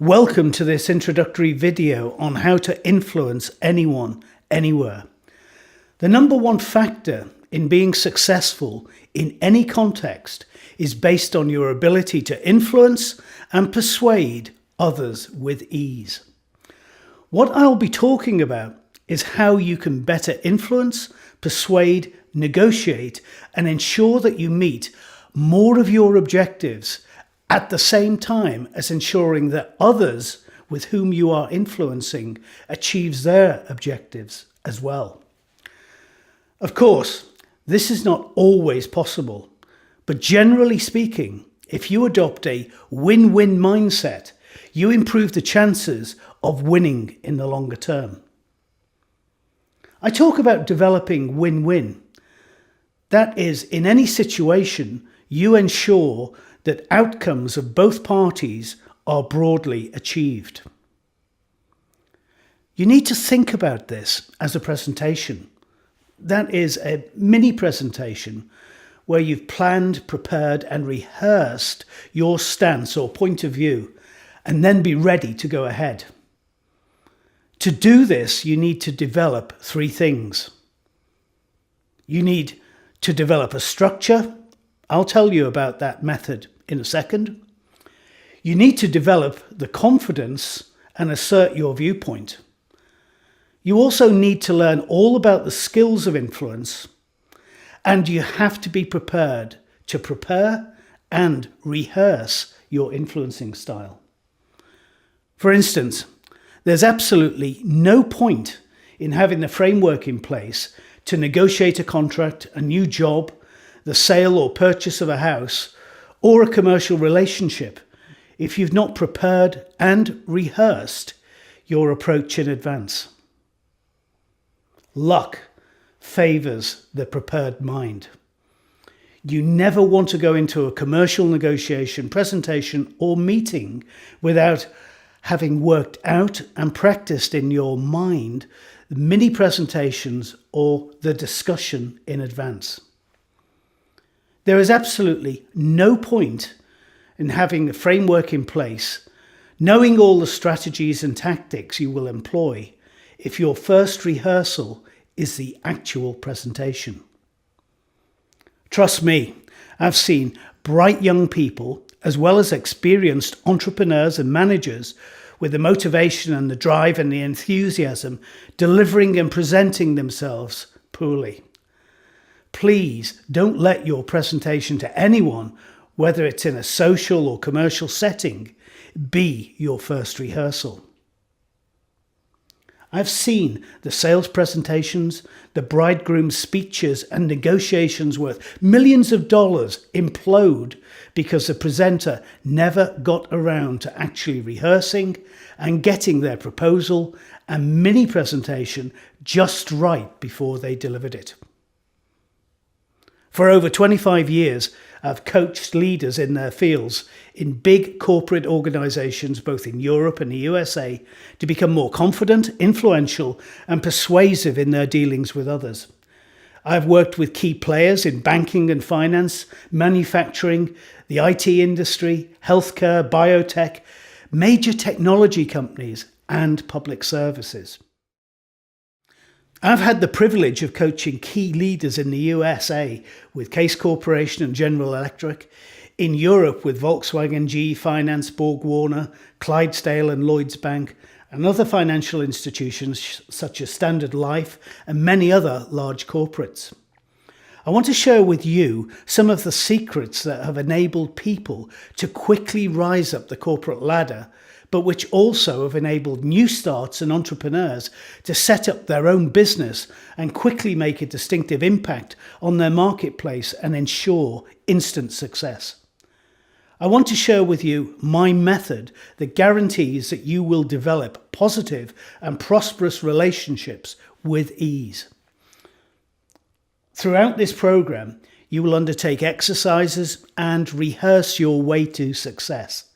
Welcome to this introductory video on how to influence anyone, anywhere. The number one factor in being successful in any context is based on your ability to influence and persuade others with ease. What I'll be talking about is how you can better influence, persuade, negotiate, and ensure that you meet more of your objectives at the same time as ensuring that others with whom you are influencing achieves their objectives as well. Of course, this is not always possible, but generally speaking, if you adopt a win-win mindset, you improve the chances of winning in the longer term. I talk about developing win-win. That is, in any situation, you ensure that outcomes of both parties are broadly achieved. You need to think about this as a presentation. That is a mini presentation where you've planned, prepared, and rehearsed your stance or point of view, and then be ready to go ahead. To do this, you need to develop three things. You need to develop a structure. I'll tell you about that method in a second. You need to develop the confidence and assert your viewpoint. You also need to learn all about the skills of influence, and you have to be prepared to prepare and rehearse your influencing style. For instance, there's absolutely no point in having the framework in place to negotiate a contract, a new job, the sale or purchase of a house, or a commercial relationship if you've not prepared and rehearsed your approach in advance. Luck favors the prepared mind. You never want to go into a commercial negotiation, presentation, or meeting without having worked out and practiced in your mind the mini presentations or the discussion in advance. There is absolutely no point in having a framework in place, knowing all the strategies and tactics you will employ, if your first rehearsal is the actual presentation. Trust me, I've seen bright young people, as well as experienced entrepreneurs and managers with the motivation and the drive and the enthusiasm, delivering and presenting themselves poorly. Please don't let your presentation to anyone, whether it's in a social or commercial setting, be your first rehearsal. I've seen the sales presentations, the bridegroom's speeches and negotiations worth millions of dollars implode because the presenter never got around to actually rehearsing and getting their proposal and mini presentation just right before they delivered it. For over 25 years, I've coached leaders in their fields in big corporate organizations, both in Europe and the USA, to become more confident, influential, and persuasive in their dealings with others. I've worked with key players in banking and finance, manufacturing, the IT industry, healthcare, biotech, major technology companies, and public services. I've had the privilege of coaching key leaders in the USA with Case Corporation and General Electric, in Europe with Volkswagen, GE Finance, Borg Warner, Clydesdale and Lloyds Bank, and other financial institutions such as Standard Life and many other large corporates. I want to share with you some of the secrets that have enabled people to quickly rise up the corporate ladder, but which also have enabled new starts and entrepreneurs to set up their own business and quickly make a distinctive impact on their marketplace and ensure instant success. I want to share with you my method that guarantees that you will develop positive and prosperous relationships with ease. Throughout this program, you will undertake exercises and rehearse your way to success.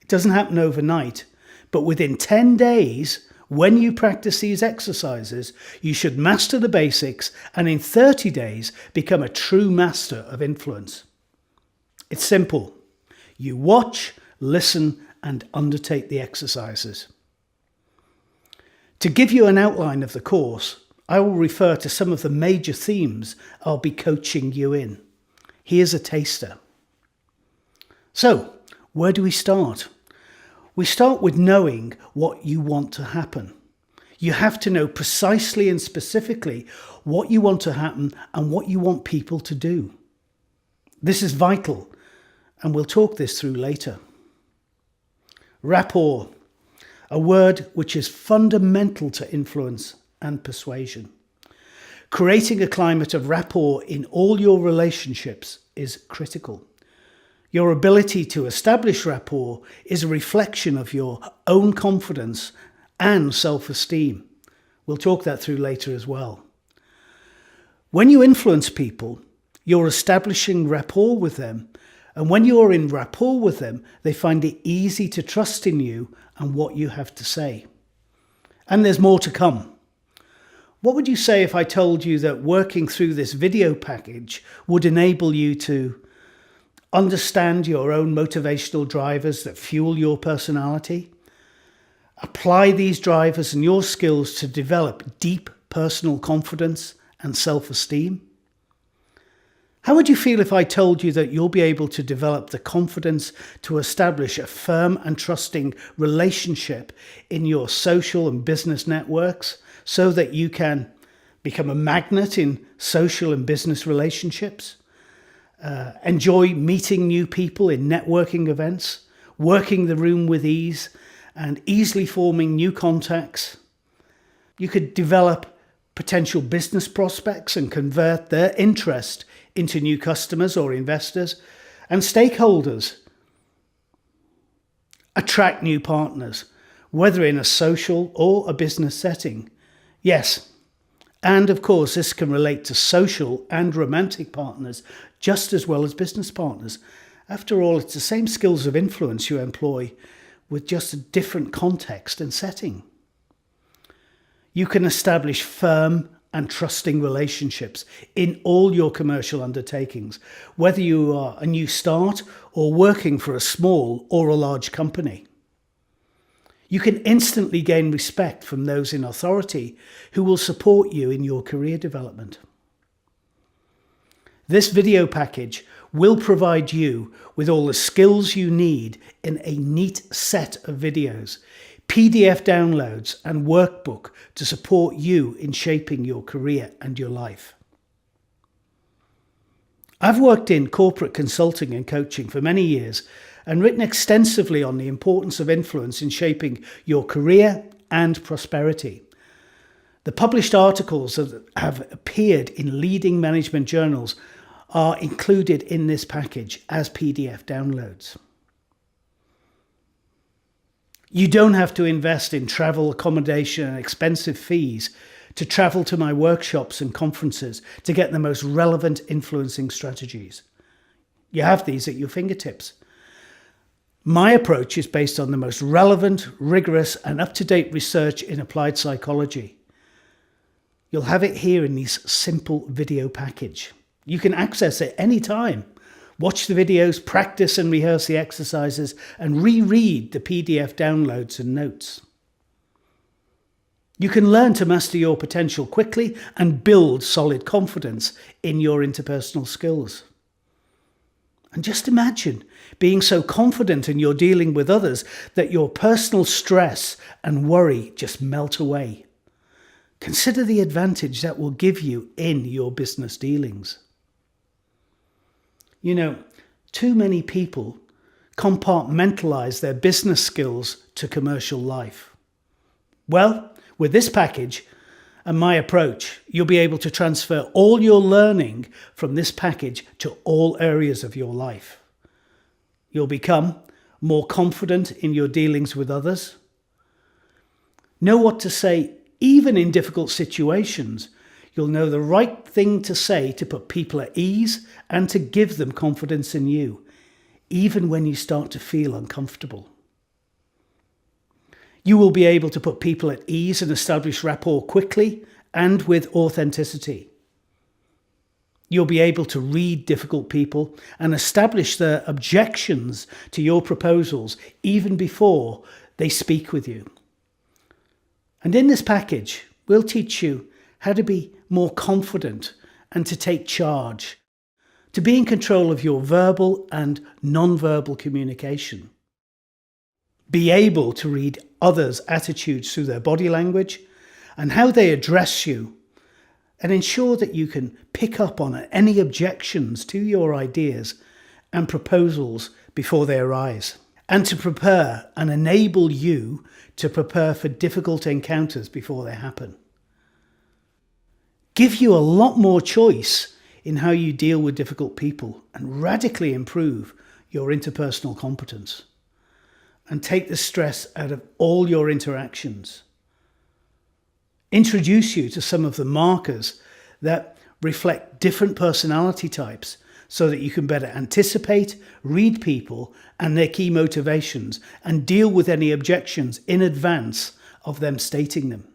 It doesn't happen overnight, but within 10 days, when you practice these exercises, you should master the basics and in 30 days become a true master of influence. It's simple. You watch, listen, and undertake the exercises. To give you an outline of the course, I will refer to some of the major themes I'll be coaching you in. Here's a taster. So, where do we start? We start with knowing what you want to happen. You have to know precisely and specifically what you want to happen and what you want people to do. This is vital, and we'll talk this through later. Rapport, a word which is fundamental to influence and persuasion. Creating a climate of rapport in all your relationships is critical. Your ability to establish rapport is a reflection of your own confidence and self-esteem. We'll talk that through later as well. When you influence people, you're establishing rapport with them, and when you're in rapport with them, they find it easy to trust in you and what you have to say. And there's more to come. What would you say if I told you that working through this video package would enable you to understand your own motivational drivers that fuel your personality? Apply these drivers and your skills to develop deep personal confidence and self-esteem? How would you feel if I told you that you'll be able to develop the confidence to establish a firm and trusting relationship in your social and business networks so that you can become a magnet in social and business relationships? Enjoy meeting new people in networking events, working the room with ease, and easily forming new contacts. You could develop potential business prospects and convert their interest into new customers or investors and stakeholders. Attract new partners, whether in a social or a business setting. Yes, and of course this can relate to social and romantic partners just as well as business partners. After all, it's the same skills of influence you employ with just a different context and setting. You can establish firm and trusting relationships in all your commercial undertakings, whether you are a new start or working for a small or a large company. You can instantly gain respect from those in authority who will support you in your career development. This video package will provide you with all the skills you need in a neat set of videos, PDF downloads and workbook to support you in shaping your career and your life. I've worked in corporate consulting and coaching for many years and written extensively on the importance of influence in shaping your career and prosperity. The published articles that have appeared in leading management journals are included in this package as PDF downloads. You don't have to invest in travel, accommodation, and expensive fees to travel to my workshops and conferences to get the most relevant influencing strategies. You have these at your fingertips. My approach is based on the most relevant, rigorous, and up-to-date research in applied psychology. You'll have it here in this simple video package. You can access it anytime. Watch the videos, practice and rehearse the exercises, and reread the PDF downloads and notes. You can learn to master your potential quickly and build solid confidence in your interpersonal skills. And just imagine being so confident in your dealing with others that your personal stress and worry just melt away. Consider the advantage that will give you in your business dealings. You know, too many people compartmentalize their business skills to commercial life. Well, with this package and my approach, you'll be able to transfer all your learning from this package to all areas of your life. You'll become more confident in your dealings with others. Know what to say even in difficult situations. You'll know the right thing to say to put people at ease and to give them confidence in you, even when you start to feel uncomfortable. You will be able to put people at ease and establish rapport quickly and with authenticity. You'll be able to read difficult people and establish their objections to your proposals even before they speak with you. And in this package, we'll teach you how to be more confident and to take charge, to be in control of your verbal and non-verbal communication. Be able to read others' attitudes through their body language and how they address you, and ensure that you can pick up on any objections to your ideas and proposals before they arise, and to prepare and enable you to prepare for difficult encounters before they happen. Give you a lot more choice in how you deal with difficult people and radically improve your interpersonal competence, and take the stress out of all your interactions. Introduce you to some of the markers that reflect different personality types so that you can better anticipate, read people and their key motivations, and deal with any objections in advance of them stating them.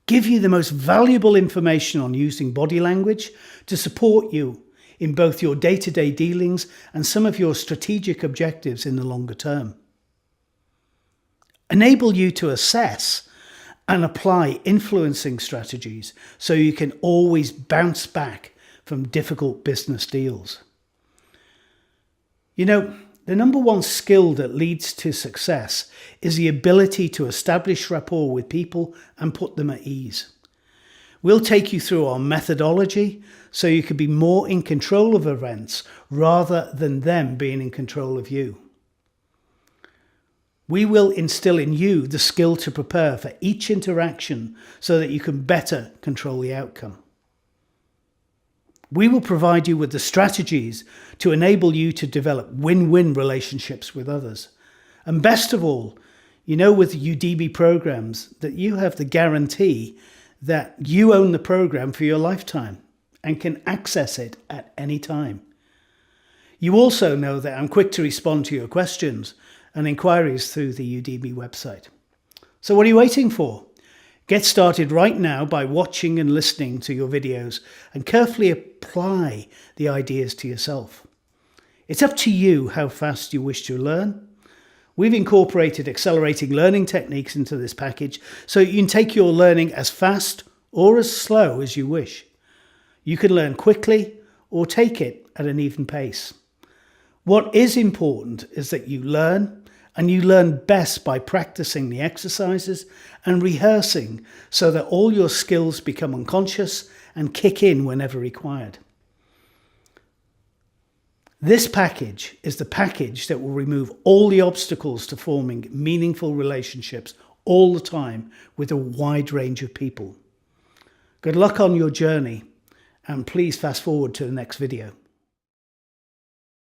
Give you the most valuable information on using body language to support you in both your day-to-day dealings and some of your strategic objectives in the longer term. Enable you to assess and apply influencing strategies so you can always bounce back from difficult business deals. You know, the number one skill that leads to success is the ability to establish rapport with people and put them at ease. We'll take you through our methodology so you can be more in control of events rather than them being in control of you. We will instill in you the skill to prepare for each interaction so that you can better control the outcome. We will provide you with the strategies to enable you to develop win-win relationships with others. And best of all, you know, with Udemy programs, that you have the guarantee that you own the program for your lifetime and can access it at any time. You also know that I'm quick to respond to your questions and inquiries through the Udemy website. So what are you waiting for? Get started right now by watching and listening to your videos and carefully apply the ideas to yourself. It's up to you how fast you wish to learn. We've incorporated accelerating learning techniques into this package so you can take your learning as fast or as slow as you wish. You can learn quickly or take it at an even pace. What is important is that you learn, and you learn best by practicing the exercises and rehearsing so that all your skills become unconscious and kick in whenever required. This package is the package that will remove all the obstacles to forming meaningful relationships all the time with a wide range of people. Good luck on your journey, and please fast forward to the next video.